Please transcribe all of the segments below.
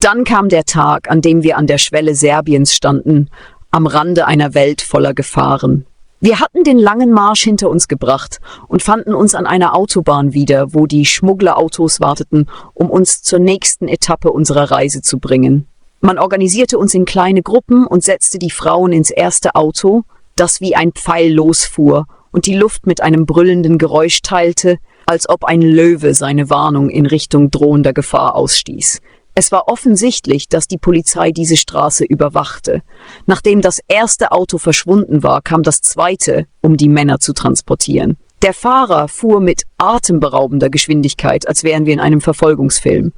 Dann kam der Tag, an dem wir an der Schwelle Serbiens standen, am Rande einer Welt voller Gefahren. Wir hatten den langen Marsch hinter uns gebracht und fanden uns an einer Autobahn wieder, wo die Schmugglerautos warteten, um uns zur nächsten Etappe unserer Reise zu bringen. Man organisierte uns in kleine Gruppen und setzte die Frauen ins erste Auto, das wie ein Pfeil losfuhr und die Luft mit einem brüllenden Geräusch teilte, als ob ein Löwe seine Warnung in Richtung drohender Gefahr ausstieß. Es war offensichtlich, dass die Polizei diese Straße überwachte. Nachdem das erste Auto verschwunden war, kam das zweite, um die Männer zu transportieren. Der Fahrer fuhr mit atemberaubender Geschwindigkeit, als wären wir in einem Verfolgungsfilm.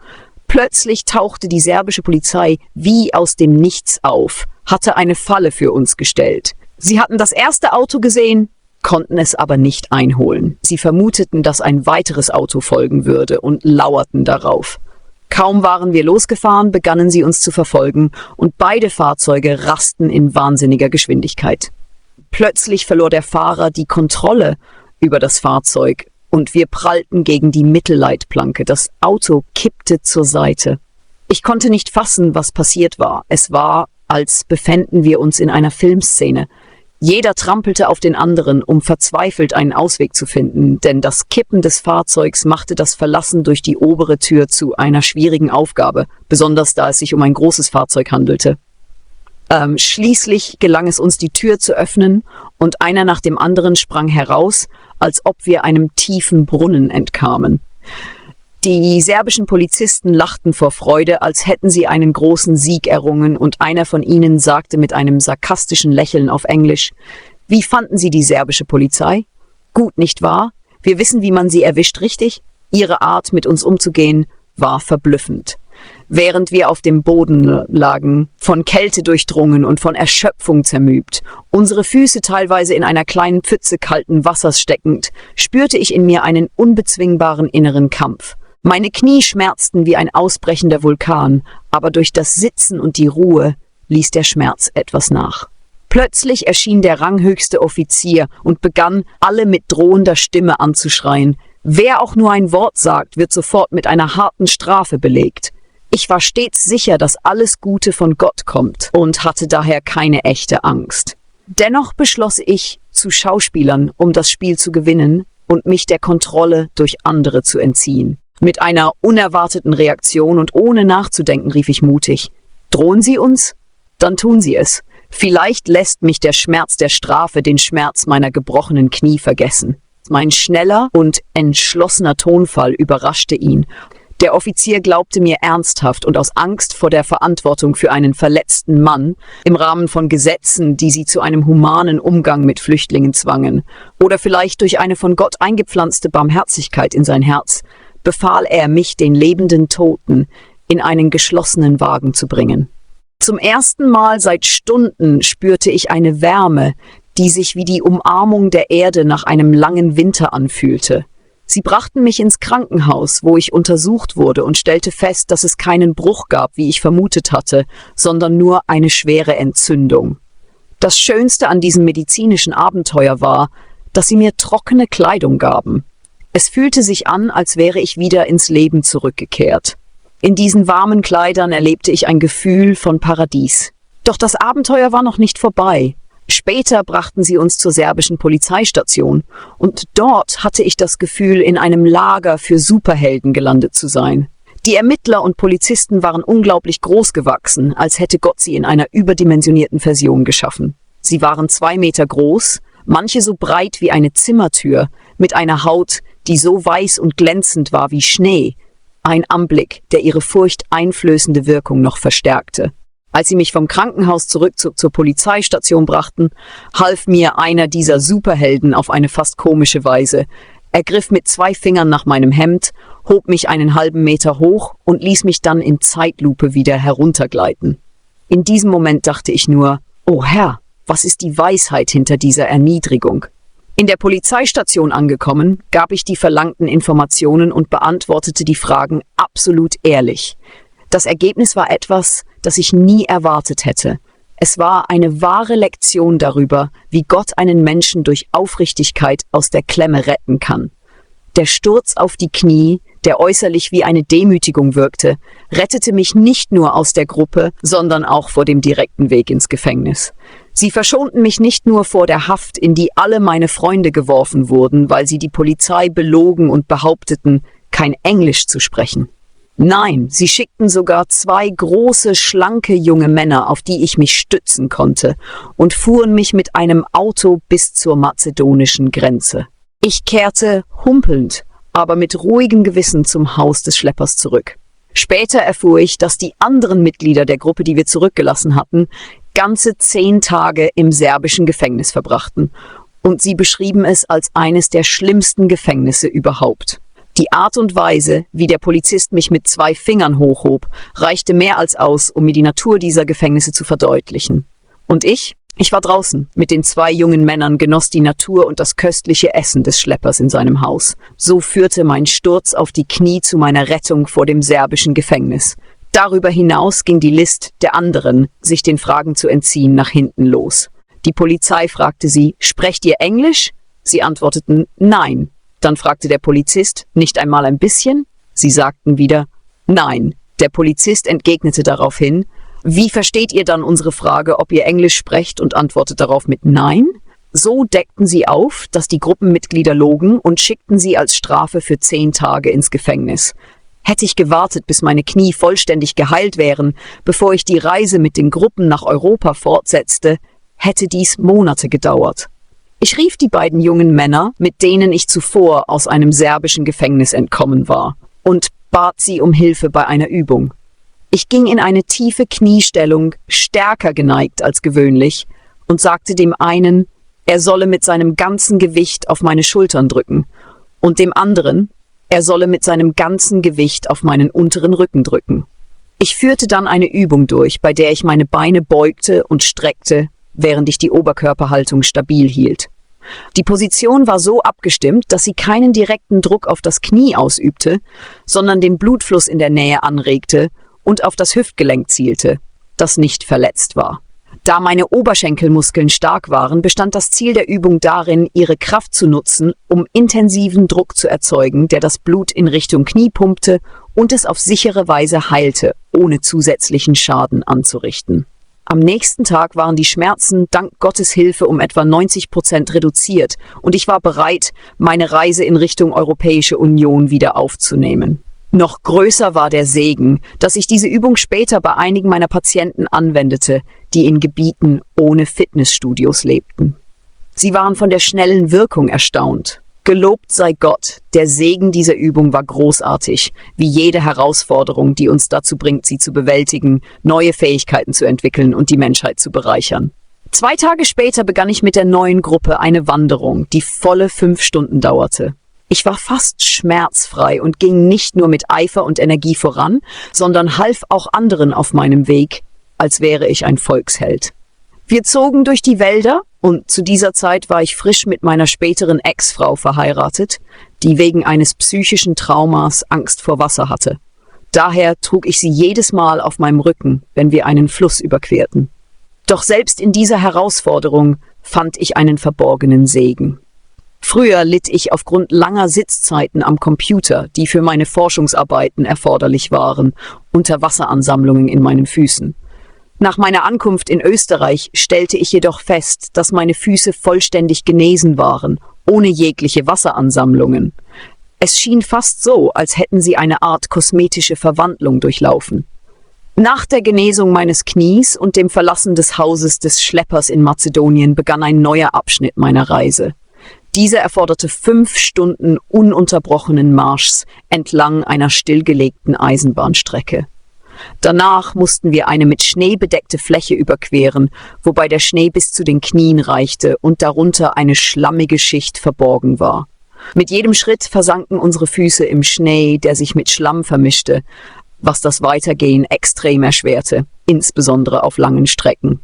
Plötzlich tauchte die serbische Polizei wie aus dem Nichts auf, hatte eine Falle für uns gestellt. Sie hatten das erste Auto gesehen, konnten es aber nicht einholen. Sie vermuteten, dass ein weiteres Auto folgen würde und lauerten darauf. Kaum waren wir losgefahren, begannen sie uns zu verfolgen und beide Fahrzeuge rasten in wahnsinniger Geschwindigkeit. Plötzlich verlor der Fahrer die Kontrolle über das Fahrzeug und wir prallten gegen die Mittelleitplanke. Das Auto kippte zur Seite. Ich konnte nicht fassen, was passiert war. Es war, als befänden wir uns in einer Filmszene. Jeder trampelte auf den anderen, um verzweifelt einen Ausweg zu finden, denn das Kippen des Fahrzeugs machte das Verlassen durch die obere Tür zu einer schwierigen Aufgabe, besonders da es sich um ein großes Fahrzeug handelte. Schließlich gelang es uns, die Tür zu öffnen, und einer nach dem anderen sprang heraus, als ob wir einem tiefen Brunnen entkamen. Die serbischen Polizisten lachten vor Freude, als hätten sie einen großen Sieg errungen, und einer von ihnen sagte mit einem sarkastischen Lächeln auf Englisch: »Wie fanden Sie die serbische Polizei? Gut, nicht wahr? Wir wissen, wie man sie erwischt, richtig? Ihre Art, mit uns umzugehen, war verblüffend.« Während wir auf dem Boden lagen, von Kälte durchdrungen und von Erschöpfung zermürbt, unsere Füße teilweise in einer kleinen Pfütze kalten Wassers steckend, spürte ich in mir einen unbezwingbaren inneren Kampf. Meine Knie schmerzten wie ein ausbrechender Vulkan, aber durch das Sitzen und die Ruhe ließ der Schmerz etwas nach. Plötzlich erschien der ranghöchste Offizier und begann, alle mit drohender Stimme anzuschreien. Wer auch nur ein Wort sagt, wird sofort mit einer harten Strafe belegt. Ich war stets sicher, dass alles Gute von Gott kommt und hatte daher keine echte Angst. Dennoch beschloss ich, zu Schauspielern, um das Spiel zu gewinnen und mich der Kontrolle durch andere zu entziehen. Mit einer unerwarteten Reaktion und ohne nachzudenken rief ich mutig: »Drohen Sie uns? Dann tun Sie es. Vielleicht lässt mich der Schmerz der Strafe den Schmerz meiner gebrochenen Knie vergessen.« Mein schneller und entschlossener Tonfall überraschte ihn. Der Offizier glaubte mir ernsthaft und aus Angst vor der Verantwortung für einen verletzten Mann im Rahmen von Gesetzen, die sie zu einem humanen Umgang mit Flüchtlingen zwangen, oder vielleicht durch eine von Gott eingepflanzte Barmherzigkeit in sein Herz, befahl er, mich, den lebenden Toten, in einen geschlossenen Wagen zu bringen. Zum ersten Mal seit Stunden spürte ich eine Wärme, die sich wie die Umarmung der Erde nach einem langen Winter anfühlte. Sie brachten mich ins Krankenhaus, wo ich untersucht wurde, und stellte fest, dass es keinen Bruch gab, wie ich vermutet hatte, sondern nur eine schwere Entzündung. Das Schönste an diesem medizinischen Abenteuer war, dass sie mir trockene Kleidung gaben. Es fühlte sich an, als wäre ich wieder ins Leben zurückgekehrt. In diesen warmen Kleidern erlebte ich ein Gefühl von Paradies. Doch das Abenteuer war noch nicht vorbei. Später brachten sie uns zur serbischen Polizeistation, und dort hatte ich das Gefühl, in einem Lager für Superhelden gelandet zu sein. Die Ermittler und Polizisten waren unglaublich groß gewachsen, als hätte Gott sie in einer überdimensionierten Version geschaffen. Sie waren 2 Meter groß, manche so breit wie eine Zimmertür, mit einer Haut, die so weiß und glänzend war wie Schnee. Ein Anblick, der ihre furchteinflößende Wirkung noch verstärkte. Als sie mich vom Krankenhaus zurück zur Polizeistation brachten, half mir einer dieser Superhelden auf eine fast komische Weise. Er griff mit 2 Fingern nach meinem Hemd, hob mich einen halben Meter hoch und ließ mich dann in Zeitlupe wieder heruntergleiten. In diesem Moment dachte ich nur: »Oh Herr, was ist die Weisheit hinter dieser Erniedrigung?« In der Polizeistation angekommen, gab ich die verlangten Informationen und beantwortete die Fragen absolut ehrlich. Das Ergebnis war etwas, das ich nie erwartet hätte. Es war eine wahre Lektion darüber, wie Gott einen Menschen durch Aufrichtigkeit aus der Klemme retten kann. Der Sturz auf die Knie, der äußerlich wie eine Demütigung wirkte, rettete mich nicht nur aus der Gruppe, sondern auch vor dem direkten Weg ins Gefängnis. Sie verschonten mich nicht nur vor der Haft, in die alle meine Freunde geworfen wurden, weil sie die Polizei belogen und behaupteten, kein Englisch zu sprechen. Nein, sie schickten sogar 2 große, schlanke junge Männer, auf die ich mich stützen konnte, und fuhren mich mit einem Auto bis zur mazedonischen Grenze. Ich kehrte humpelnd, aber mit ruhigem Gewissen zum Haus des Schleppers zurück. Später erfuhr ich, dass die anderen Mitglieder der Gruppe, die wir zurückgelassen hatten, ganze 10 Tage im serbischen Gefängnis verbrachten, und sie beschrieben es als eines der schlimmsten Gefängnisse überhaupt. Die Art und Weise, wie der Polizist mich mit 2 Fingern hochhob, reichte mehr als aus, um mir die Natur dieser Gefängnisse zu verdeutlichen. Und ich war draußen mit den 2 jungen Männern, genoss die Natur und das köstliche Essen des Schleppers in seinem Haus. So führte mein Sturz auf die Knie zu meiner Rettung vor dem serbischen Gefängnis. Darüber hinaus ging die List der anderen, sich den Fragen zu entziehen, nach hinten los. Die Polizei fragte sie, sprecht ihr Englisch? Sie antworteten, nein. Dann fragte der Polizist, nicht einmal ein bisschen? Sie sagten wieder, nein. Der Polizist entgegnete daraufhin, wie versteht ihr dann unsere Frage, ob ihr Englisch sprecht, und antwortet darauf mit nein? So deckten sie auf, dass die Gruppenmitglieder logen, und schickten sie als Strafe für 10 Tage ins Gefängnis. Hätte ich gewartet, bis meine Knie vollständig geheilt wären, bevor ich die Reise mit den Gruppen nach Europa fortsetzte, hätte dies Monate gedauert. Ich rief die beiden jungen Männer, mit denen ich zuvor aus einem serbischen Gefängnis entkommen war, und bat sie um Hilfe bei einer Übung. Ich ging in eine tiefe Kniestellung, stärker geneigt als gewöhnlich, und sagte dem einen, er solle mit seinem ganzen Gewicht auf meine Schultern drücken, und dem anderen, er solle mit seinem ganzen Gewicht auf meinen unteren Rücken drücken. Ich führte dann eine Übung durch, bei der ich meine Beine beugte und streckte, während ich die Oberkörperhaltung stabil hielt. Die Position war so abgestimmt, dass sie keinen direkten Druck auf das Knie ausübte, sondern den Blutfluss in der Nähe anregte und auf das Hüftgelenk zielte, das nicht verletzt war. Da meine Oberschenkelmuskeln stark waren, bestand das Ziel der Übung darin, ihre Kraft zu nutzen, um intensiven Druck zu erzeugen, der das Blut in Richtung Knie pumpte und es auf sichere Weise heilte, ohne zusätzlichen Schaden anzurichten. Am nächsten Tag waren die Schmerzen dank Gottes Hilfe um etwa 90% reduziert, und ich war bereit, meine Reise in Richtung Europäische Union wieder aufzunehmen. Noch größer war der Segen, dass ich diese Übung später bei einigen meiner Patienten anwendete, die in Gebieten ohne Fitnessstudios lebten. Sie waren von der schnellen Wirkung erstaunt. Gelobt sei Gott, der Segen dieser Übung war großartig, wie jede Herausforderung, die uns dazu bringt, sie zu bewältigen, neue Fähigkeiten zu entwickeln und die Menschheit zu bereichern. 2 Tage später begann ich mit der neuen Gruppe eine Wanderung, die volle 5 Stunden dauerte. Ich war fast schmerzfrei und ging nicht nur mit Eifer und Energie voran, sondern half auch anderen auf meinem Weg, als wäre ich ein Volksheld. Wir zogen durch die Wälder, und zu dieser Zeit war ich frisch mit meiner späteren Ex-Frau verheiratet, die wegen eines psychischen Traumas Angst vor Wasser hatte. Daher trug ich sie jedes Mal auf meinem Rücken, wenn wir einen Fluss überquerten. Doch selbst in dieser Herausforderung fand ich einen verborgenen Segen. Früher litt ich aufgrund langer Sitzzeiten am Computer, die für meine Forschungsarbeiten erforderlich waren, unter Wasseransammlungen in meinen Füßen. Nach meiner Ankunft in Österreich stellte ich jedoch fest, dass meine Füße vollständig genesen waren, ohne jegliche Wasseransammlungen. Es schien fast so, als hätten sie eine Art kosmetische Verwandlung durchlaufen. Nach der Genesung meines Knies und dem Verlassen des Hauses des Schleppers in Mazedonien begann ein neuer Abschnitt meiner Reise. Dieser erforderte 5 Stunden ununterbrochenen Marschs entlang einer stillgelegten Eisenbahnstrecke. Danach mussten wir eine mit Schnee bedeckte Fläche überqueren, wobei der Schnee bis zu den Knien reichte und darunter eine schlammige Schicht verborgen war. Mit jedem Schritt versanken unsere Füße im Schnee, der sich mit Schlamm vermischte, was das Weitergehen extrem erschwerte, insbesondere auf langen Strecken.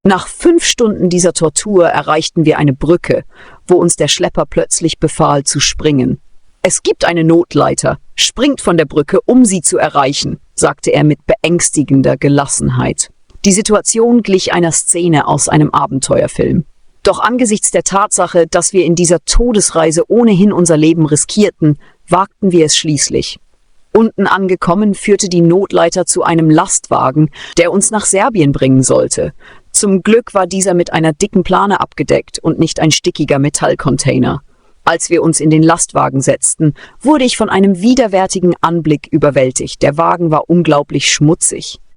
Nach 5 Stunden dieser Tortur erreichten wir eine Brücke, wo uns der Schlepper plötzlich befahl zu springen. »Es gibt eine Notleiter. Springt von der Brücke, um sie zu erreichen«, sagte er mit beängstigender Gelassenheit. Die Situation glich einer Szene aus einem Abenteuerfilm. Doch angesichts der Tatsache, dass wir in dieser Todesreise ohnehin unser Leben riskierten, wagten wir es schließlich. Unten angekommen, führte die Notleiter zu einem Lastwagen, der uns nach Serbien bringen sollte. Zum Glück war dieser mit einer dicken Plane abgedeckt und nicht ein stickiger Metallcontainer. Als wir uns in den Lastwagen setzten, wurde ich von einem widerwärtigen Anblick überwältigt. Der Wagen war unglaublich schmutzig.